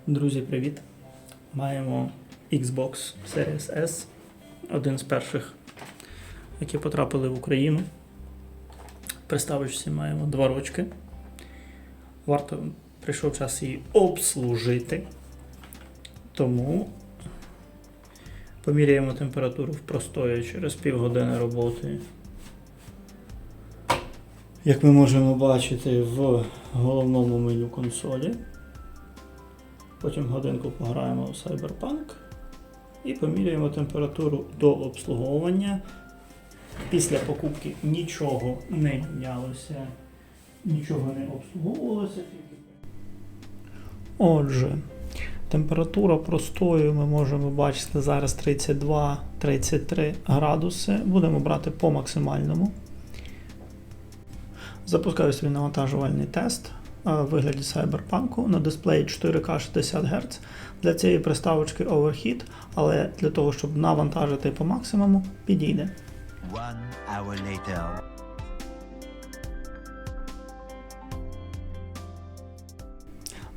Друзі, привіт! Маємо Xbox Series S, один з перших, які потрапили в Україну. Приставочці маємо 2 рочки. Прийшов час її обслужити, тому поміряємо температуру в простої через півгодини роботи. Як ми можемо бачити в головному меню консолі. Потім годинку пограємо в Cyberpunk і поміряємо температуру до обслуговування. Після покупки нічого не мінялося, нічого не обслуговувалося. Отже, температура простою ми можемо бачити зараз 32-33 градуси. Будемо брати по максимальному. Запускаю свій навантажувальний тест у вигляді Cyberpunk на дисплеї 4К 60 Гц. Для цієї приставочки Overheat, але для того, щоб навантажити по максимуму, підійде. 1 hour later.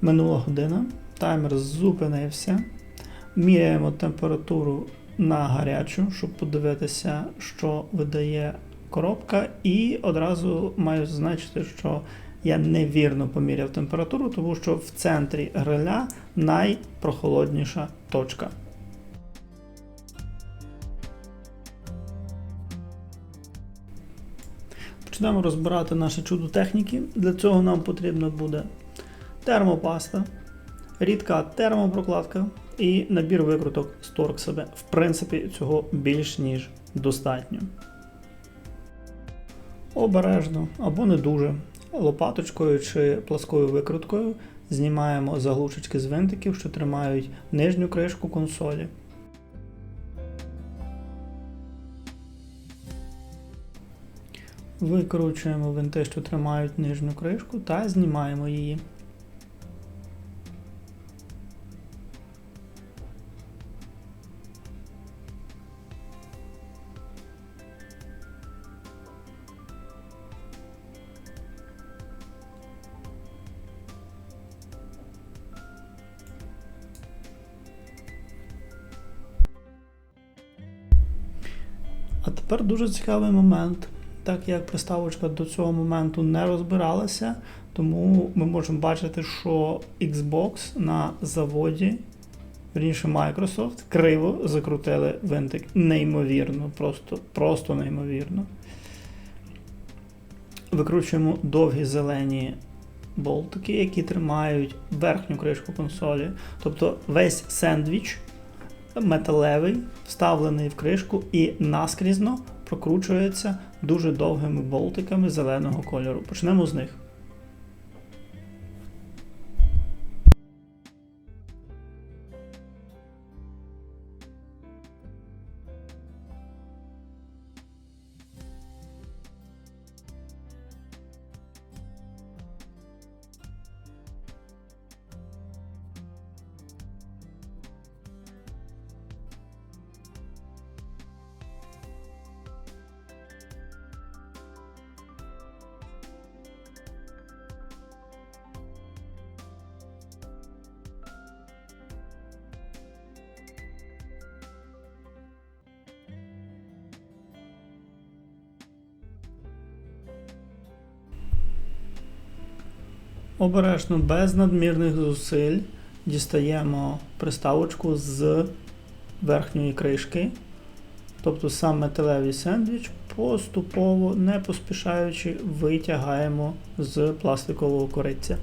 Минула година, таймер зупинився. Міряємо температуру на гарячу, щоб подивитися, що видає коробка. І одразу маю зазначити, що я невірно поміряв температуру, тому що в центрі гриля найпрохолодніша точка. Почнемо розбирати наше чудо техніки. Для цього нам потрібно буде термопаста, рідка термопрокладка і набір викруток з торксами. В принципі, цього більш ніж достатньо. Обережно або не дуже лопаточкою чи пласкою викруткою знімаємо заглушечки з винтиків, що тримають нижню кришку консолі. Викручуємо винти, що тримають нижню кришку, та знімаємо її. А тепер дуже цікавий момент. Так як приставочка до цього моменту не розбиралася, тому ми можемо бачити, що Xbox на заводі, вірніше Microsoft, криво закрутили винтик. Неймовірно, просто неймовірно. Викручуємо довгі зелені болтики, які тримають верхню кришку консолі. Тобто весь сендвіч металевий, вставлений в кришку і наскрізно прокручується дуже довгими болтиками зеленого кольору. Почнемо з них. Обережно, без надмірних зусиль, дістаємо приставочку з верхньої кришки, тобто сам металевий сендвіч, поступово, не поспішаючи, витягаємо з пластикового кориця.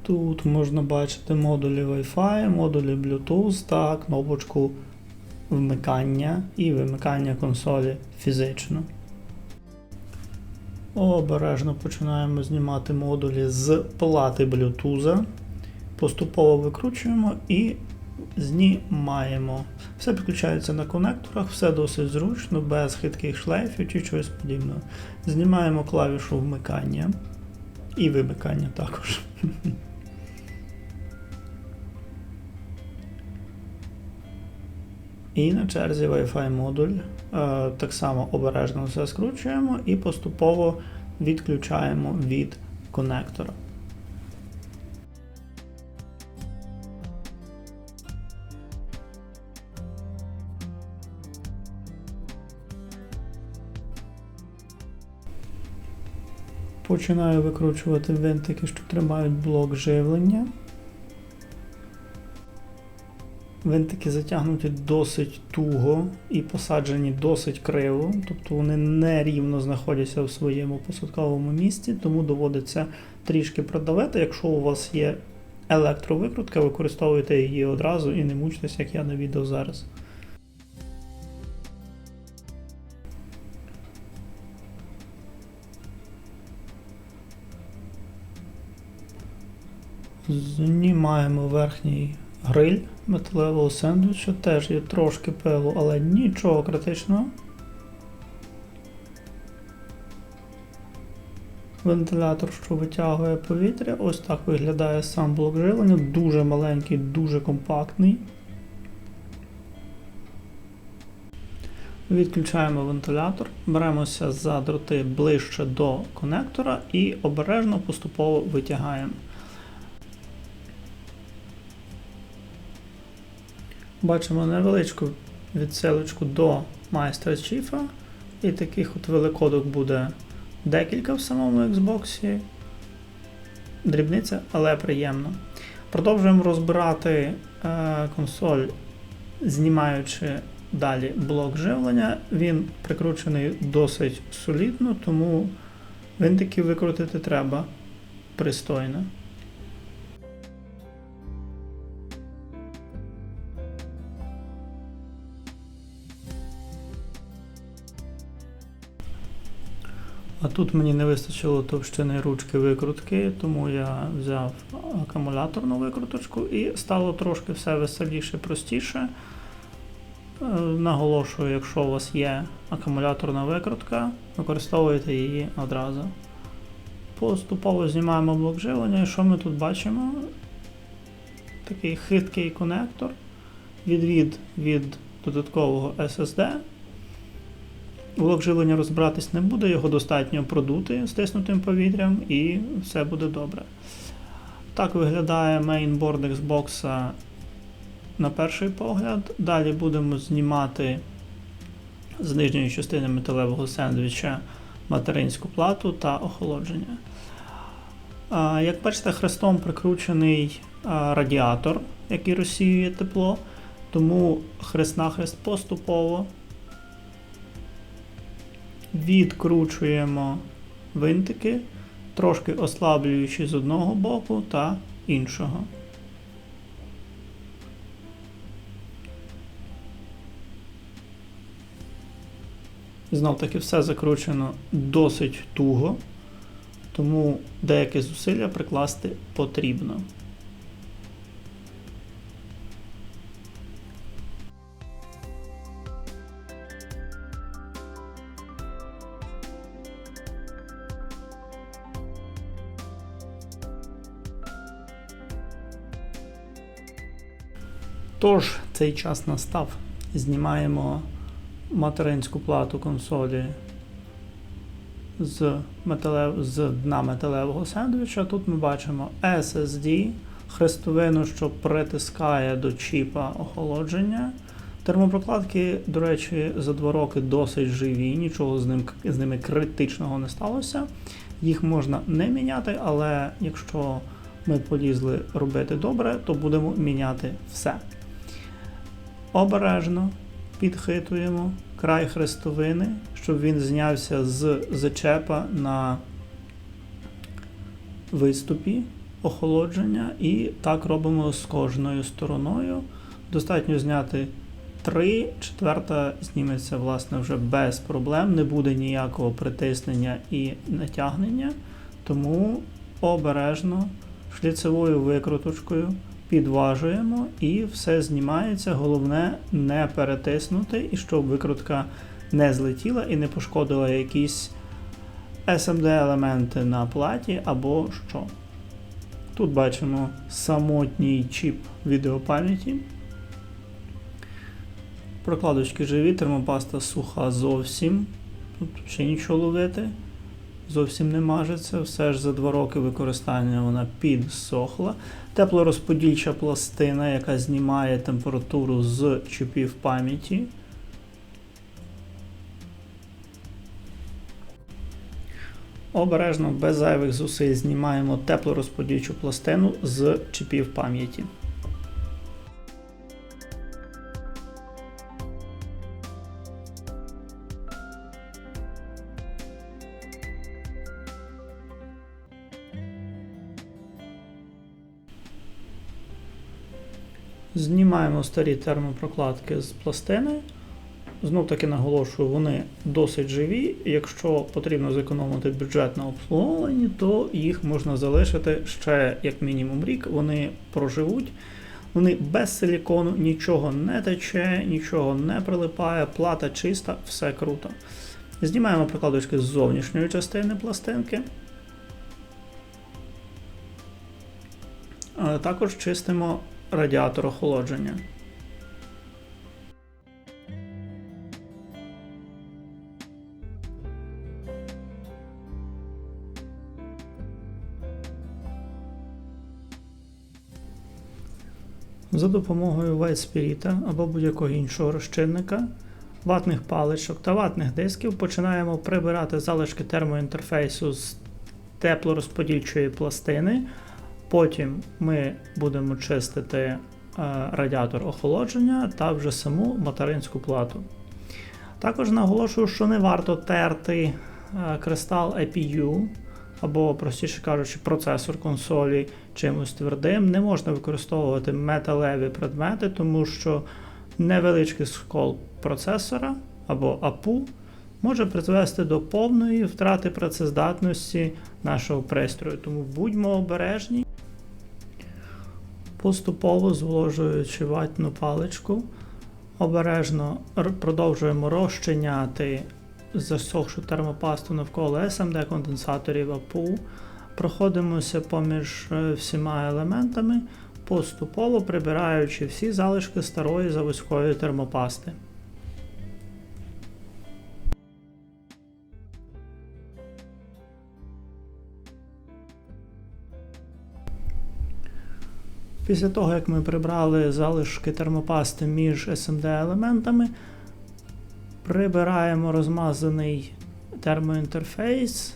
Тут можна бачити модулі Wi-Fi, модулі Bluetooth та кнопочку вмикання і вимикання консолі фізично. Обережно починаємо знімати модулі з плати Bluetooth. Поступово викручуємо і знімаємо. Все підключається на конекторах, все досить зручно, без хитких шлейфів чи чогось подібного. Знімаємо клавішу вмикання. І вимикання також. І на черзі Wi-Fi модуль. Так само обережно все скручуємо і поступово відключаємо від конектора. Починаю викручувати винтики, що тримають блок живлення. Винтики затягнуті досить туго і посаджені досить криво, тобто вони нерівно знаходяться в своєму посадковому місці, тому доводиться трішки продавити. Якщо у вас є електровикрутка, використовуйте її одразу і не мучтесь, як я на відео зараз. Знімаємо верхній гриль металевого сендвіча, теж є трошки пилу, але нічого критичного. Вентилятор, що витягує повітря, ось так виглядає сам блок живлення, дуже маленький, дуже компактний. Відключаємо вентилятор, беремося за дроти ближче до конектора і обережно поступово витягаємо. Бачимо невеличку відсилочку до майстра Чіфа, і таких от великодок буде декілька в самому Xbox. Дрібниця, але приємно. Продовжуємо розбирати консоль, знімаючи далі блок живлення. Він прикручений досить солідно, тому винтики викрутити треба пристойно. А тут мені не вистачило товщини ручки викрутки, тому я взяв акумуляторну викруточку і стало трошки все веселіше, простіше. Наголошую, якщо у вас є акумуляторна викрутка, використовуйте її одразу. Поступово знімаємо блок живлення, і що ми тут бачимо? Такий хиткий конектор, відвід від додаткового SSD. Блок живлення розбиратись не буде, його достатньо продути стиснутим повітрям і все буде добре. Так виглядає мейнборд Xbox на перший погляд. Далі будемо знімати з нижньої частини металевого сендвіча материнську плату та охолодження. Як бачите, хрестом прикручений радіатор, який розсіює тепло, тому хрест-нахрест поступово відкручуємо винтики, трошки ослаблюючи з одного боку та іншого. Знов таки все закручено досить туго, тому деякі зусилля прикласти потрібно. Тож, цей час настав. Знімаємо материнську плату консолі з дна металевого сендвіча. Тут ми бачимо SSD, хрестовину, що притискає до чіпа охолодження. Термопрокладки, до речі, за 2 роки досить живі, нічого з ними критичного не сталося. Їх можна не міняти, але якщо ми полізли робити добре, то будемо міняти все. Обережно підхитуємо край хрестовини, щоб він знявся з зачепа на виступі охолодження, і так робимо з кожною стороною. Достатньо зняти 3, четверта зніметься, власне, вже без проблем, не буде ніякого притиснення і натягнення, тому обережно шліцевою викруточкою підважуємо і все знімається. Головне не перетиснути, і щоб викрутка не злетіла і не пошкодила якісь SMD-елементи на платі або що. Тут бачимо самотній чіп відеопам'яті. Прокладочки живі, термопаста суха зовсім. Тут ще нічого ловити. Зовсім не мажеться. Все ж за 2 роки використання вона підсохла. Теплорозподільча пластина, яка знімає температуру з чіпів пам'яті. Обережно, без зайвих зусиль знімаємо теплорозподільчу пластину з чіпів пам'яті. Знімаємо старі термопрокладки з пластини. Знов таки наголошую, вони досить живі. Якщо потрібно зекономити бюджет на обслуговуванні, то їх можна залишити ще як мінімум рік. Вони проживуть. Вони без силікону, нічого не тече, нічого не прилипає, плата чиста, все круто. Знімаємо прикладочки з зовнішньої частини пластинки. Також чистимо радіатор охолодження. За допомогою White Spirit або будь-якого іншого розчинника, ватних паличок та ватних дисків починаємо прибирати залишки термоінтерфейсу з теплорозподільчої пластини. Потім ми будемо чистити радіатор охолодження та вже саму материнську плату. Також наголошую, що не варто терти кристал IPU, або, простіше кажучи, процесор консолі чимось твердим. Не можна використовувати металеві предмети, тому що невеличкий скол процесора або APU може призвести до повної втрати працездатності нашого пристрою. Тому будьмо обережні. Поступово зволожуючи ватну паличку, обережно продовжуємо розчиняти засохшу термопасту навколо SMD-конденсаторів APU, проходимося поміж всіма елементами, поступово прибираючи всі залишки старої заводської термопасти. Після того, як ми прибрали залишки термопасти між SMD-елементами, прибираємо розмазаний термоінтерфейс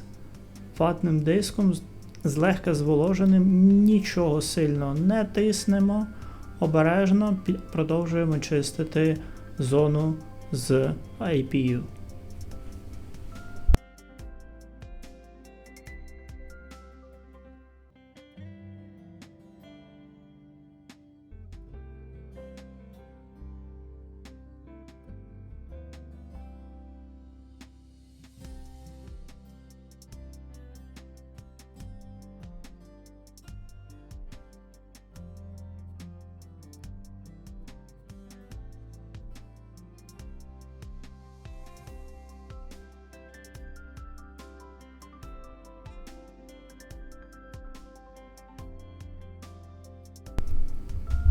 ватним диском, злегка зволоженим, нічого сильно не тиснемо, обережно продовжуємо чистити зону з IPU.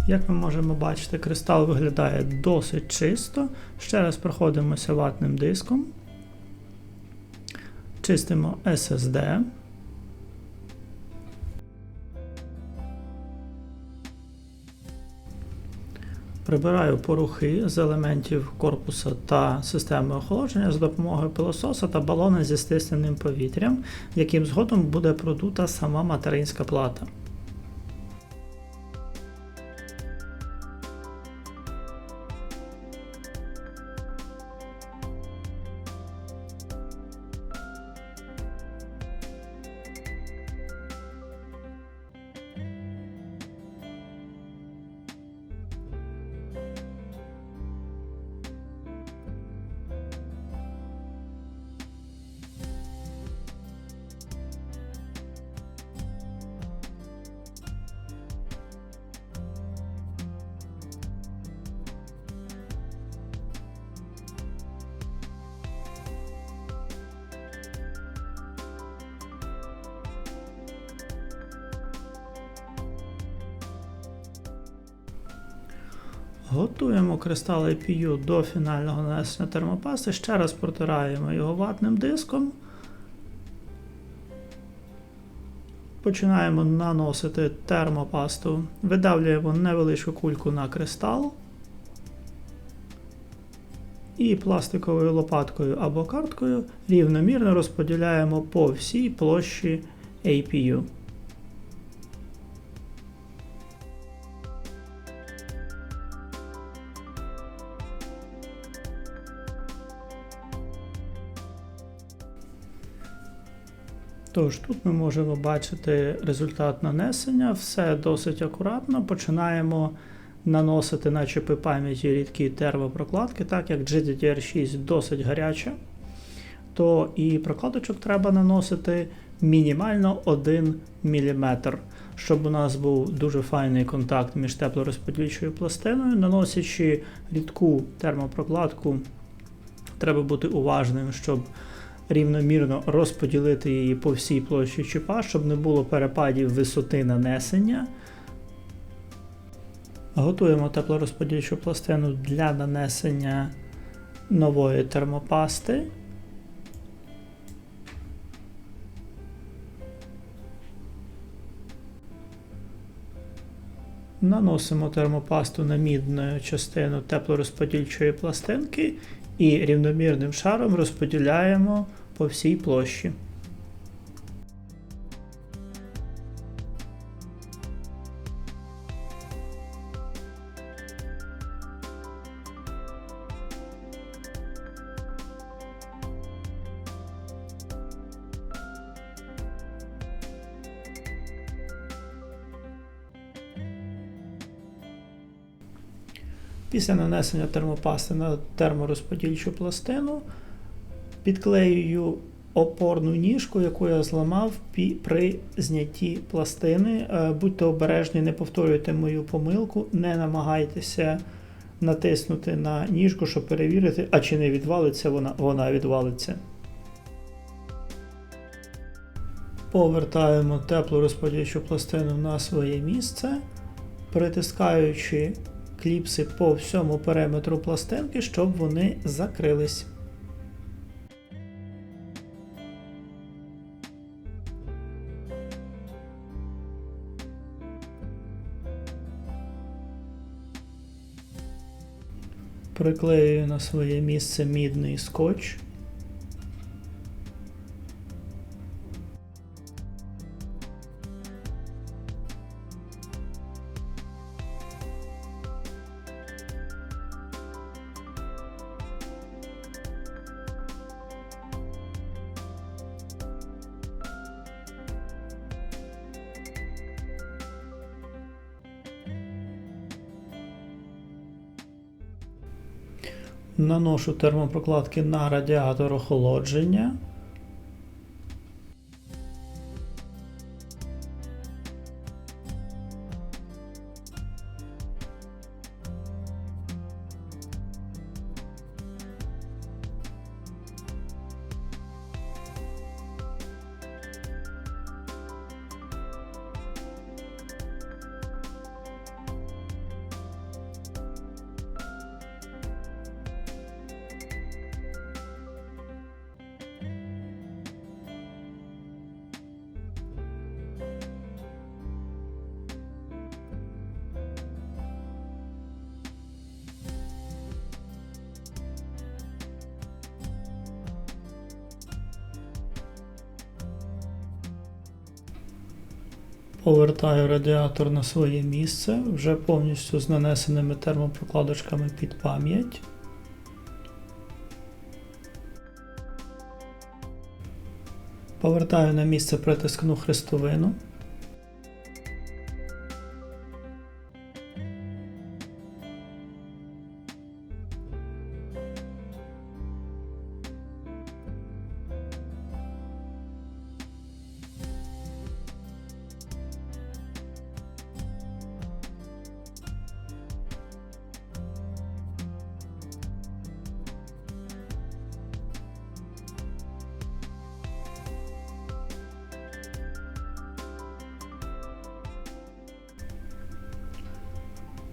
Як ми можемо бачити, кристал виглядає досить чисто. Ще раз проходимося ватним диском. Чистимо SSD. Прибираю порухи з елементів корпуса та системи охолодження за допомогою пилососа та балона зі стисненим повітрям, яким згодом буде продута сама материнська плата. Готуємо кристал IPU до фінального нанесення термопасти. Ще раз протираємо його ватним диском. Починаємо наносити термопасту. Видавлюємо невеличку кульку на кристал. І пластиковою лопаткою або карткою рівномірно розподіляємо по всій площі APU. Тож, тут ми можемо бачити результат нанесення, все досить акуратно. Починаємо наносити на чіпи пам'яті рідкі термопрокладки, так як GDDR6 досить гаряча, то і прокладочок треба наносити мінімально 1 мм, щоб у нас був дуже файний контакт між теплорозподільчою пластиною. Наносячи рідку термопрокладку, треба бути уважним, щоб рівномірно розподілити її по всій площі чіпа, щоб не було перепадів висоти нанесення. Готуємо теплорозподільчу пластину для нанесення нової термопасти. Наносимо термопасту на мідну частину теплорозподільчої пластинки і рівномірним шаром розподіляємо по всій площі. Після нанесення термопасти на терморозподільчу пластину підклеюю опорну ніжку, яку я зламав при знятті пластини. Будьте обережні, не повторюйте мою помилку, не намагайтеся натиснути на ніжку, щоб перевірити, а чи не відвалиться вона відвалиться. Повертаємо теплорозподільчу пластину на своє місце, притискаючи кліпси по всьому периметру пластинки, щоб вони закрились. Приклеюю на своє місце мідний скотч. Наношу термопрокладки на радіатор охолодження. Повертаю радіатор на своє місце, вже повністю з нанесеними термопрокладочками під пам'ять. Повертаю на місце притискну хрестовину.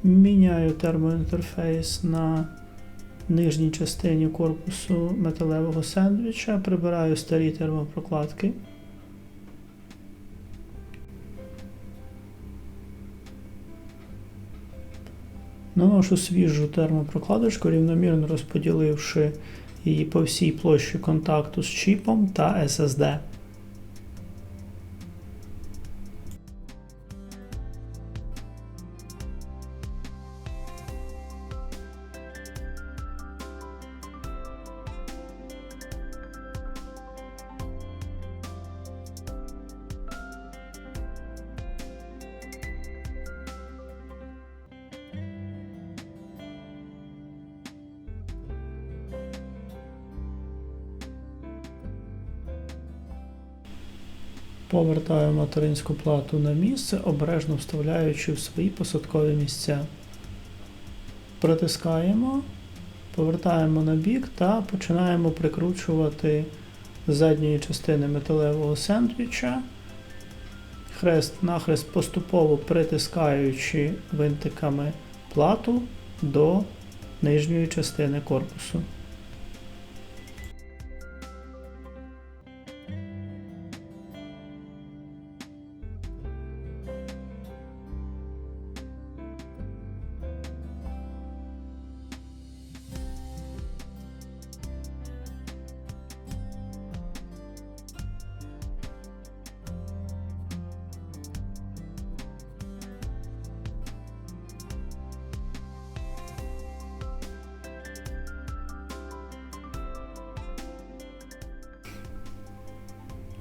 Міняю термоінтерфейс на нижній частині корпусу металевого сендвіча, прибираю старі термопрокладки. Наношу свіжу термопрокладочку, рівномірно розподіливши її по всій площі контакту з чіпом та SSD. Повертаю материнську плату на місце, обережно вставляючи в свої посадкові місця. Притискаємо, повертаємо на бік та починаємо прикручувати з задньої частини металевого сендвіча, хрест-нахрест поступово притискаючи винтиками плату до нижньої частини корпусу.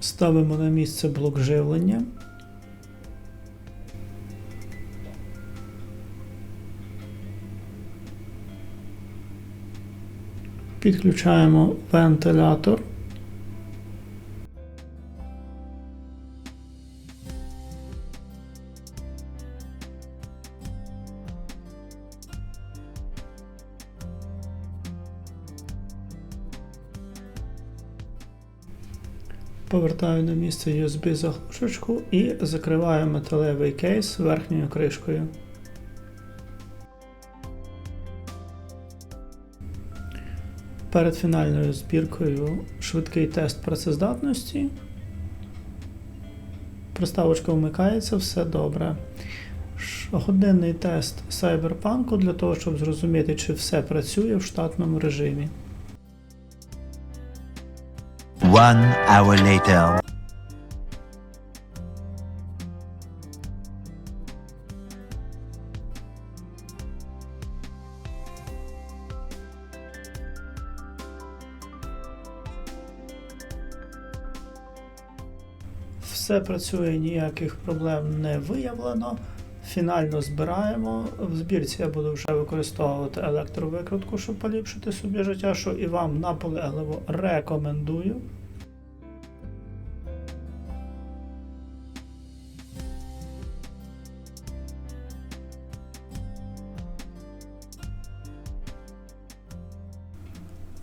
Ставимо на місце блок живлення. Підключаємо вентилятор. Повертаю на місце USB-заглушечку і закриваю металевий кейс верхньою кришкою. Перед фінальною збіркою швидкий тест працездатності. Приставочка вмикається, все добре. Годинний тест Cyberpunk для того, щоб зрозуміти, чи все працює в штатному режимі. 1 hour later. Все працює, ніяких проблем не виявлено. Фінально збираємо. В збірці я буду вже використовувати електровикрутку, щоб поліпшити собі життя, що і вам наполегливо рекомендую.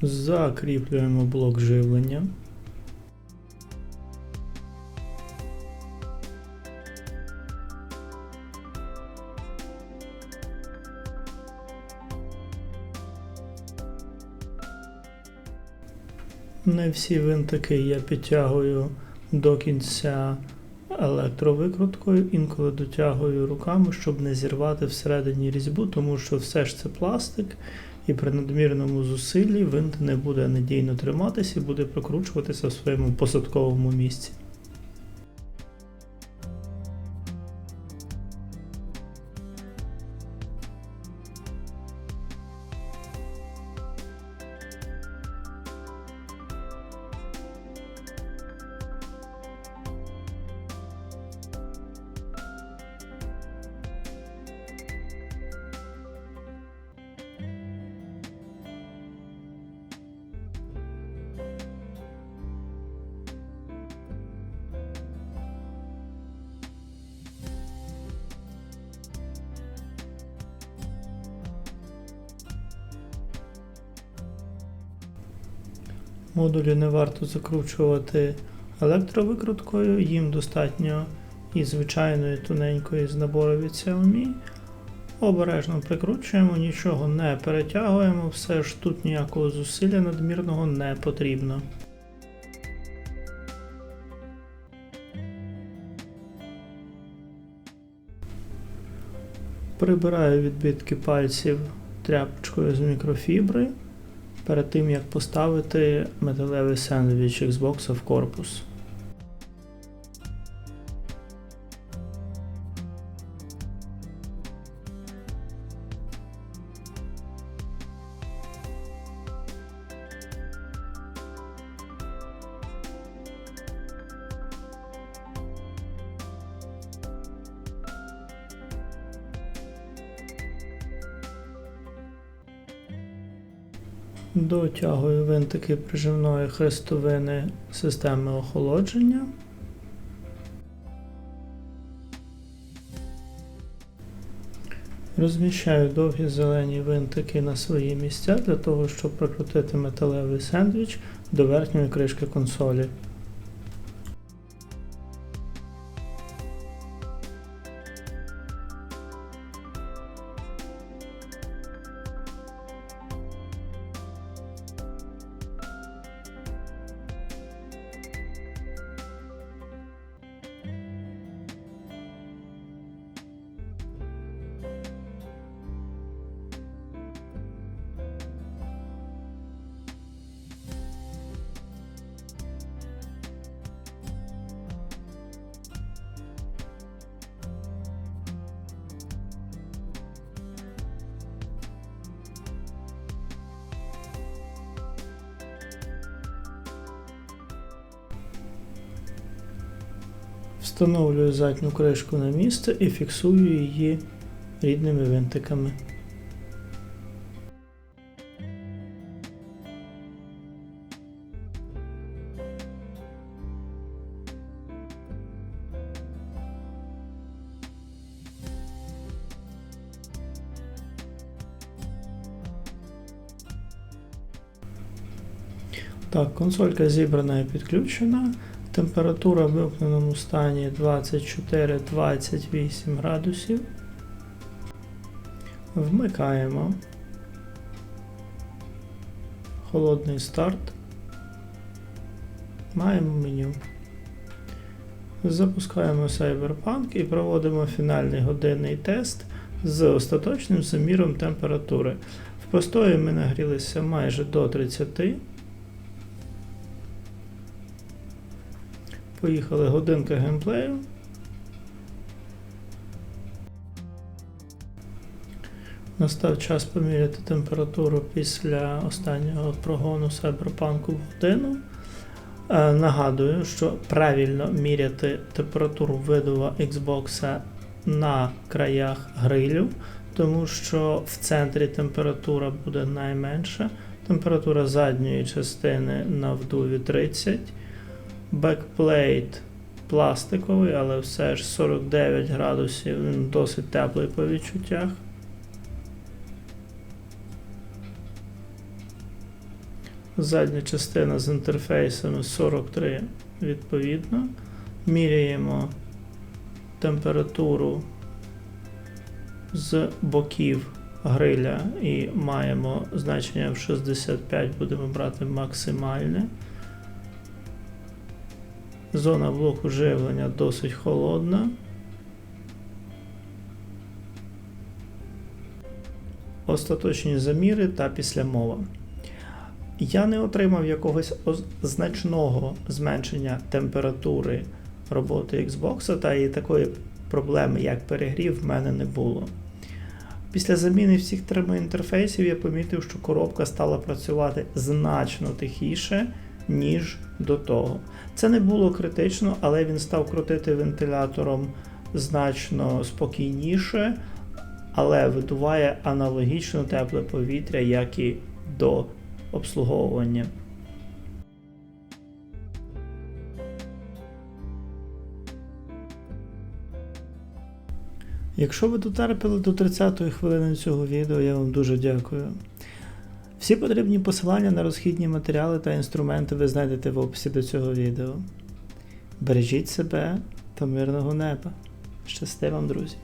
Закріплюємо блок живлення. Не всі винтики я підтягую до кінця електровикруткою, інколи дотягую руками, щоб не зірвати всередині різьбу, тому що все ж це пластик, і при надмірному зусиллі винт не буде надійно триматися і буде прокручуватися в своєму посадковому місці. Модулі не варто закручувати електровикруткою, їм достатньо і звичайної тоненької з набору від Xiaomi. Обережно прикручуємо, нічого не перетягуємо, все ж тут ніякого зусилля надмірного не потрібно. Прибираю відбитки пальців тряпочкою з мікрофібри перед тим, як поставити металевий сендвіч Xbox в корпус. Дотягую винтики прижимної хрестовини системи охолодження. Розміщаю довгі зелені винтики на свої місця для того, щоб прикрутити металевий сендвіч до верхньої кришки консолі. Встановлюю задню кришку на місце і фіксую її рідними винтиками. Так, консолька зібрана і підключена. Температура в вимкненому стані 24-28 градусів. Вмикаємо. Холодний старт. Маємо меню. Запускаємо Cyberpunk і проводимо фінальний годинний тест з остаточним заміром температури. В простої ми нагрілися майже до 30. Поїхали, годинка геймплею. Настав час поміряти температуру після останнього прогону Cyberpunk в годину. Нагадую, що правильно міряти температуру видува Xbox на краях грилю, тому що в центрі температура буде найменша. Температура задньої частини на вдуві 30. Бекплейт пластиковий, але все ж 49 градусів, він досить теплий по відчуттях. Задня частина з інтерфейсами 43 відповідно. Міряємо температуру з боків гриля і маємо значення в 65, будемо брати максимальне. Зона блоку живлення досить холодна. Остаточні заміри та післямова. Я не отримав якогось значного зменшення температури роботи Xbox, та і такої проблеми, як перегрів, в мене не було. Після заміни всіх термоінтерфейсів я помітив, що коробка стала працювати значно тихіше, ніж до того. Це не було критично, але він став крутити вентилятором значно спокійніше, але видуває аналогічно тепле повітря, як і до обслуговування. Якщо ви дотерпіли до 30-ї хвилини цього відео, я вам дуже дякую. Всі потрібні посилання на розхідні матеріали та інструменти ви знайдете в описі до цього відео. Бережіть себе та мирного неба. Щасти вам, друзі!